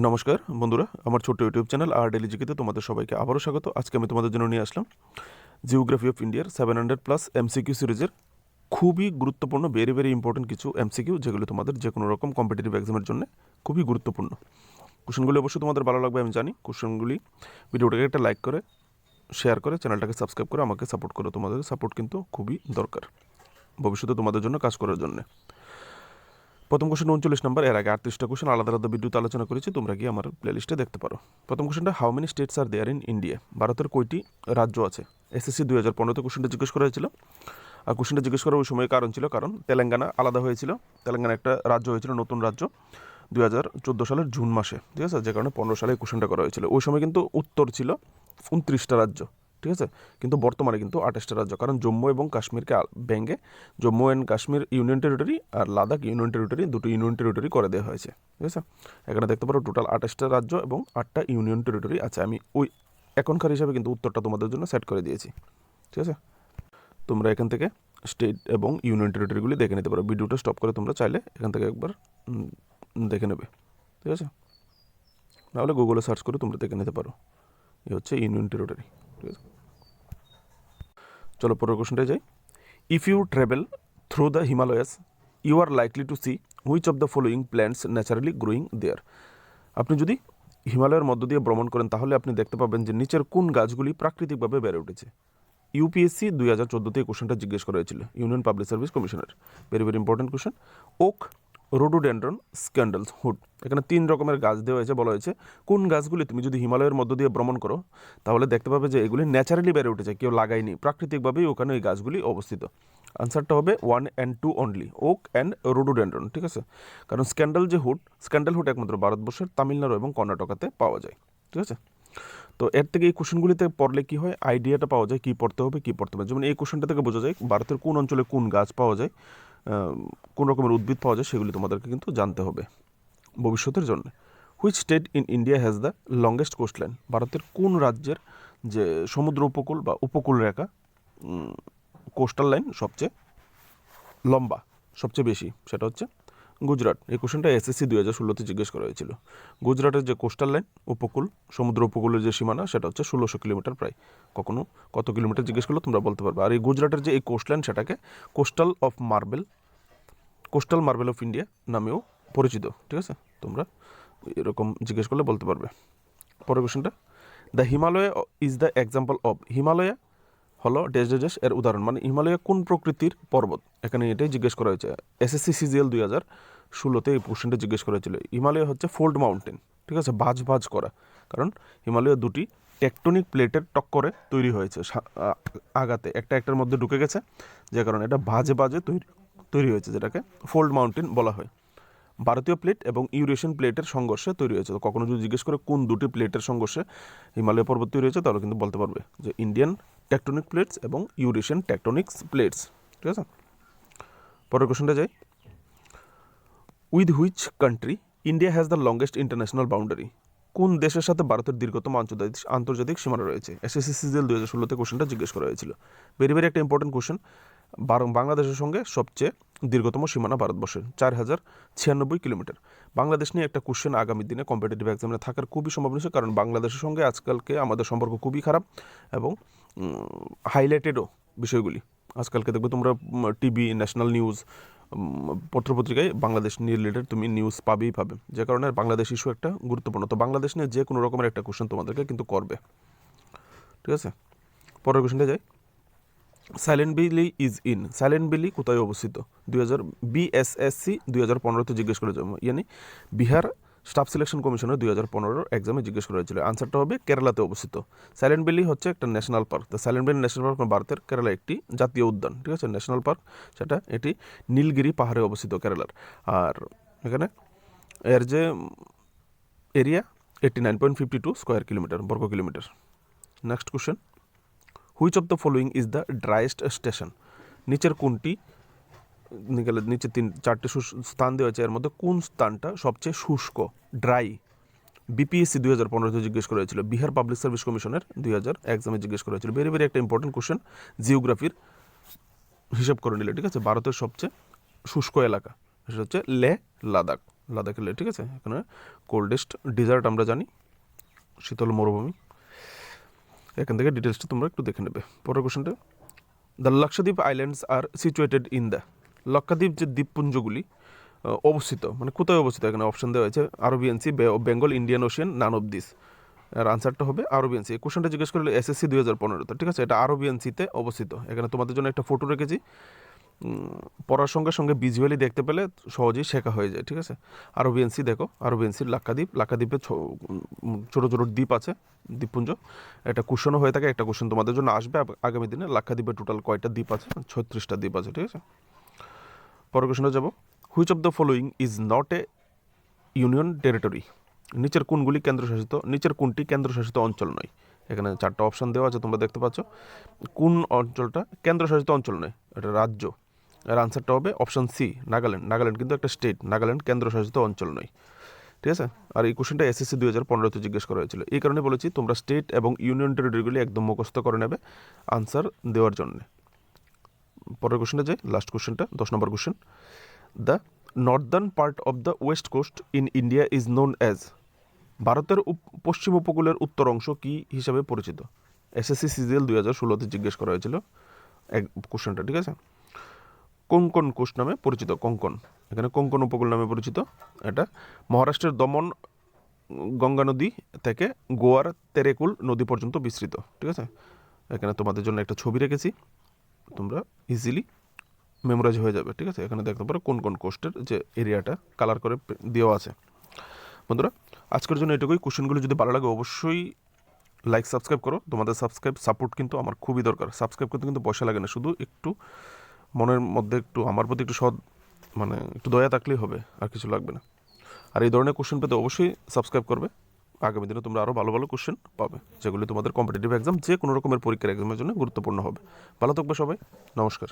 নমস্কার বন্ধুরা, আমার ছোট্ট ইউটিউব চ্যানেল আর ডেলি জিকেতে তোমাদের সবাইকে আবারও স্বাগত। আজকে আমি তোমাদের জন্য নিয়ে আসলাম জিওগ্রাফি অফ ইন্ডিয়ার 700+ এমসিকিউ সিরিজের খুবই গুরুত্বপূর্ণ ভেরি ভেরি ইম্পর্টেন্ট কিছু এমসিকিউ, যেগুলো তোমাদের যে কোনো রকম কম্পিটিটিভ এক্সামের জন্য খুবই গুরুত্বপূর্ণ। কোশ্চেনগুলি অবশ্যই তোমাদের ভালো লাগবে আমি জানি। কোশ্চেনগুলি ভিডিওটাকে একটা লাইক করে শেয়ার করে চ্যানেলটাকে সাবস্ক্রাইব করে আমাকে সাপোর্ট করো। তোমাদের সাপোর্ট কিন্তু খুবই দরকার ভবিষ্যতে তোমাদের জন্য কাজ করার জন্য। প্রথম কোশ্চেন 39 নম্বর। এর আগে 38টা কোশ্চেন আলাদা আলাদা ভিডিওতে আলোচনা করেছি, তোমরা গিয়ে আমার প্লেলিস্টে দেখতে পারো। প্রথম কোশ্চেনটা, how many states are there in India? ভারতের কয়টি রাজ্য আছে? এসএসসি 2015-তে কোশ্চেনটা জিজ্ঞেস করা হয়েছিল। আর কোশ্চেনটা জিজ্ঞেস করার ওই সময় কারণ ছিল, কারণ তেলেঙ্গানা আলাদা হয়েছিল। তেলেঙ্গানা একটা রাজ্য হয়েছিল, নতুন রাজ্য 2014 সালের জুন মাসে, ঠিক আছে, যে কারণে 15 সালে কোশ্চেনটা করা হয়েছিল। ওই সময় কিন্তু উত্তর ছিল 29টা রাজ্য, ঠিক আছে, কিন্তু বর্তমানে কিন্তু 28টা রাজ্য, কারণ জম্মু এবং কাশ্মীরকে ভেঙে Jammu and Kashmir union territory আর লাদাখ ইউনিয়ন টেরিটরি, দুটো ইউনিয়ন টেরিটরি করে দেওয়া হয়েছে, ঠিক আছে। এখানে দেখতে পারো টোটাল 28টা রাজ্য এবং 8টা ইউনিয়ন টেরিটরি আছে। আমি ওই এখনকার হিসাবে কিন্তু উত্তরটা তোমাদের জন্য সেট করে দিয়েছি, ঠিক আছে। তোমরা এখান থেকে স্টেট এবং ইউনিয়ন টেরিটরিগুলি দেখে নিতে পারো। ভিডিওটা স্টপ করে তোমরা চাইলে এখান থেকে একবার দেখে নেবে, ঠিক আছে। নাহলে গুগলে সার্চ করে তোমরা দেখে নিতে পারো। এই হচ্ছে ইউনিয়ন টেরিটরি, ঠিক আছে। চলো পরের কোশ্চেনটায় যাই। If you travel through the Himalayas you are likely to see which of the following plants naturally growing there? আপনি যদি হিমালয়ের মধ্য দিয়ে ভ্রমণ করেন তাহলে আপনি দেখতে পাবেন যে নিচের কোন গাছগুলি প্রাকৃতিকভাবে বেড়ে উঠেছে। ইউপিএসসি 2014-তে এই কোশ্চেনটা জিজ্ঞেস করা হয়েছিল, ইউনিয়ন পাবলিক সার্ভিস কমিশনের। Very very important question. Oak, rhododendron, sandalwood. এখানে 3 রকমের গাছ দেওয়া হয়েছে, বলা হয়েছে কোন গাছগুলি তুমি যদি হিমালয়ের মধ্য দিয়ে ভ্রমণ করো তাহলে দেখতে পাবে যে এগুলি ন্যাচারালি বেড়ে উঠেছে, কেউ লাগায়নি, প্রাকৃতিকভাবেই ওখানে এই গাছগুলি অবস্থিত। আনসারটা হবে 1 and 2 only, oak and rhododendron, ঠিক আছে। কারণ স্ক্যান্ডাল হুড একমাত্র ভারতবর্ষের তামিলনাড়ু এবং কর্ণাটকাতে পাওয়া যায়, ঠিক আছে। তো এর থেকে এই কোশ্চেনগুলিতে পড়লে কি হয়, আইডিয়াটা পাওয়া যায় কী পড়তে হবে কী পড়তে হবে। যেমন এই কোশ্চেনটা থেকে বোঝা যায় ভারতের কোন অঞ্চলে কোন গাছ পাওয়া যায়, কোন রকমের উদ্ভিদ পাওয়া যায়, সেগুলি তোমাদেরকে কিন্তু জানতে হবে ভবিষ্যতের জন্য। Which state in India has the longest coastline? ভারতের কোন রাজ্যের যে সমুদ্র উপকূল বা উপকূল রেখা, কোস্টাল লাইন সবচেয়ে লম্বা, সবচেয়ে বেশি, সেটা হচ্ছে গুজরাট। এই কোশ্চেনটা এসএসসি 2016-তে জিজ্ঞেস করা হয়েছিল। গুজরাটের যে কোস্টাল লাইন, উপকূল, সমুদ্র উপকূলের যে সীমানা, সেটা হচ্ছে 1600 কিলোমিটার প্রায়। কখনো কত কিলোমিটার জিজ্ঞেস করলে তোমরা বলতে পারবে। আর এই গুজরাটের যে এই কোস্ট লাইন, সেটাকে কোস্টাল মার্বেল অফ ইন্ডিয়া নামেও পরিচিত, ঠিক আছে। তোমরা এরকম জিজ্ঞেস করলে বলতে পারবে। পরের কোশ্চেনটা, the Himalaya is the example of? Himalaya হলো ড্যাশ ড্যাশ এর উদাহরণ, মানে হিমালয় কোন প্রকৃতির পর্বত? এখানে এটাই জিজ্ঞেস করা হয়েছে। এসএসসি সিজিএল 2016-তে এই কোশ্চেনটা জিজ্ঞেস করা হয়েছিল। হিমালয় হচ্ছে ফোল্ড মাউন্টেন, ঠিক আছে, ভাঁজ করা, কারণ হিমালয় দুটি টেকটনিক প্লেটের টক্করে তৈরি হয়েছে। আগাতে একটা একটার মধ্যে ঢুকে গেছে, যে কারণে এটা ভাঁজে তৈরি হয়েছে, যেটাকে ফোল্ড মাউন্টেন বলা হয়। ভারতীয় প্লেট এবং ইউরেশিয়ান প্লেটের সংঘর্ষে তৈরি হয়েছে। তো কখনো যদি জিজ্ঞেস করে কোন দুটি প্লেটের সংঘর্ষে হিমালয় পর্বত তৈরি হয়েছে, তাহলে কিন্তু বলতে পারবে যে ইন্ডিয়ান টেকটনিক প্লেটস এবং ইউরেশিয়ান টেকটনিক্স প্লেটস, ঠিক আছে। পরের কোশ্চেনটা যাই। With which country India has the longest international boundary? কোন দেশের সাথে ভারতের দীর্ঘতম আন্তর্জাতিক সীমানা রয়েছে? এসএসসি সিজিএল 2016-তে কোশ্চেনটা জিজ্ঞেস করা হয়েছিল। ভেরি ভেরি একটা ইম্পর্টেন্ট কোশ্চেন। বাংলাদেশের সঙ্গে সবচেয়ে দীর্ঘতম সীমানা ভারতবর্ষের 4096 কিলোমিটার। বাংলাদেশ নিয়ে একটা কোশ্চেন আগামী দিনে কম্পিটিটিভ এক্সামে থাকার খুবই সম্ভাবনা আছে, কারণ বাংলাদেশের সঙ্গে আজকালকে আমাদের সম্পর্ক খুবই খারাপ এবং হাইলাইটেডও বিষয়গুলি। আজকালকে দেখবে তোমরা টিভি, ন্যাশনাল নিউজ, পত্রপত্রিকায় বাংলাদেশ নিয়ে রিলেটেড তুমি নিউজ পাবে, যে কারণে বাংলাদেশ ইস্যু একটা গুরুত্বপূর্ণ। তো বাংলাদেশ নিয়ে যে কোনো রকমের একটা কোশ্চেন তোমাদেরকে কিন্তু করবে, ঠিক আছে। পরের কোশ্চেনটা যাই। সাইলেন্ট ভ্যালি সাইলেন্ট ভ্যালি কোথায় অবস্থিত? বিএসএসসি 2015-তে জিজ্ঞেস করেছে, ইয়ানি বিহার স্টাফ সিলেকশন কমিশনের 2015 এক্সামে জিজ্ঞেস করা হয়েছিল। আনসারটা হবে কেরালাতে অবস্থিত। সাইলেন্ট ভ্যালি হচ্ছে একটা ন্যাশনাল পার্ক। তো সাইলেন্ট ভ্যালি ন্যাশনাল পার্ক ভারতের কেরালা একটি জাতীয় উদ্যান, ঠিক আছে, ন্যাশনাল পার্ক, সেটা এটি নীলগিরি পাহাড়ে অবস্থিত কেরালার। আর এখানে এর যে এরিয়া 89.52 স্কোয়ার কিলোমিটার, বর্গ কিলোমিটার। Next question, which of the following is the driest station? নিচের কোনটি, নিচে 4টি স্থান দেওয়া আছে, এর মধ্যে কোন স্থানটা সবচেয়ে শুষ্ক, ড্রাই? বিপিএসসি 2015-তে জিজ্ঞেস করা হয়েছিল। বিহার পাবলিক সার্ভিস কমিশনের 2000 এক্সামে জিজ্ঞেস করা হয়েছিল। ভেরি ভেরি একটা ইম্পর্টেন্ট কোশ্চেন, জিওগ্রাফির হিসাব করে নিলে, ঠিক আছে। ভারতের সবচেয়ে শুষ্ক এলাকা সেটা হচ্ছে লে লাদাখ, লাদাখের লে, ঠিক আছে। এখানে কোল্ডেস্ট ডিজার্ট আমরা জানি, শীতল মরুভূমি। এখান থেকে ডিটেলসটা তোমরা একটু দেখে নেবে। পরের কোশ্চেনটা, the Lakshadweep islands are situated in the, Lakshadweep যে দ্বীপপুঞ্জগুলি অবস্থিত, মানে কোথায় অবস্থিত, এখানে অপশন দেওয়া হয়েছে Arabian sea, bay of Bengal, Indian ocean, none of this. আর আনসারটা হবে আরবিয়ান সি। এই কোশ্চেনটা জিজ্ঞেস করলে SSC 2015-তে, ঠিক আছে। এটা আরবিয়ান সিতে অবস্থিত। এখানে তোমাদের জন্য একটা ফটো রেখেছি, পড়ার সঙ্গে সঙ্গে ভিজুয়ালি দেখতে পেলে সহজেই শেখা হয়ে যায়, ঠিক আছে। আরবিয়ান সি দেখো, আরবিয়ান সির লাক্ষাদ্বীপ, লাক্ষাদ্বীপে ছোটো ছোটো দ্বীপ আছে, দ্বীপপুঞ্জ। একটা কোশ্চেনও হয়ে থাকে, একটা কোশ্চেন তোমাদের জন্য আসবে আগামী দিনে, লাক্ষাদ্বীপে টোটাল কয়টা দ্বীপ আছে, 36টা দ্বীপ আছে, ঠিক আছে। পরের কোশ্চেনে যাবো, which of the following is not a union territory, নিচের কোনগুলি কেন্দ্রশাসিত, নিচের কোনটি কেন্দ্রশাসিত অঞ্চল নয়। এখানে 4টা অপশান দেওয়া আছে, তোমরা দেখতে পাচ্ছ। কোন অঞ্চলটা কেন্দ্রশাসিত অঞ্চল নয়, এটা রাজ্য। এর আনসারটা হবে অপশান সি, নাগাল্যান্ড। নাগাল্যান্ড কিন্তু একটা স্টেট, নাগাল্যান্ড কেন্দ্রশাসিত অঞ্চল নয়, ঠিক আছে। আর এই কোশ্চেনটা SSC 2015-তে জিজ্ঞেস করা হয়েছিল। এই কারণে বলেছি তোমরা স্টেট এবং ইউনিয়ন টেরিটরিগুলি একদম মুখস্থ করে নেবে আনসার দেওয়ার জন্য। পরের কোশ্চেনটা যাই, লাস্ট কোশ্চেনটা, 10 number question, the northern part of the west coast in India is known as, ভারতের পশ্চিম উপকূলের উত্তর অংশ কী হিসাবে পরিচিত। SSC CGL 2016-তে জিজ্ঞেস করা হয়েছিল এক কোশ্চেনটা, ঠিক আছে। কোঙ্কন কোস্ট নামে পরিচিত, কোঙ্কন, এখানে কোঙ্কন উপকূল নামে পরিচিত। এটা মহারাষ্ট্রের দমন গঙ্গা নদী থেকে গোয়ার তেরেকুল নদী পর্যন্ত বিস্তৃত, ঠিক আছে। এখানে তোমাদের জন্য একটা ছবি রেখেছি, তোমরা ইজিলি মেমোরাইজ হয়ে যাবে, ঠিক আছে। এখানে দেখতে পারো কোন কোন কোস্টের যে এরিয়াটা কালার করে দেওয়া আছে। বন্ধুরা, আজকের জন্য এটুকুই। কোশ্চেনগুলো যদি ভালো লাগে অবশ্যই লাইক সাবস্ক্রাইব করো। তোমাদের সাপোর্ট কিন্তু আমার খুবই দরকার। সাবস্ক্রাইব করতে কিন্তু পয়সা লাগে না, শুধু একটু মনের মধ্যে একটু আমার প্রতি একটু মানে একটু দয়া থাকলেই হবে, আর কিছু লাগবে না। আর এই ধরনের কোশ্চেন পেতে অবশ্যই সাবস্ক্রাইব করবে। আগামী দিনে তোমরা আরও ভালো ভালো কোশ্চেন পাবে, যেগুলি তোমাদের কম্পিটিটিভ এক্সাম, যে কোনো রকমের পরীক্ষার এক্সামের জন্য গুরুত্বপূর্ণ হবে। ভালো থাকবে সবাই, নমস্কার।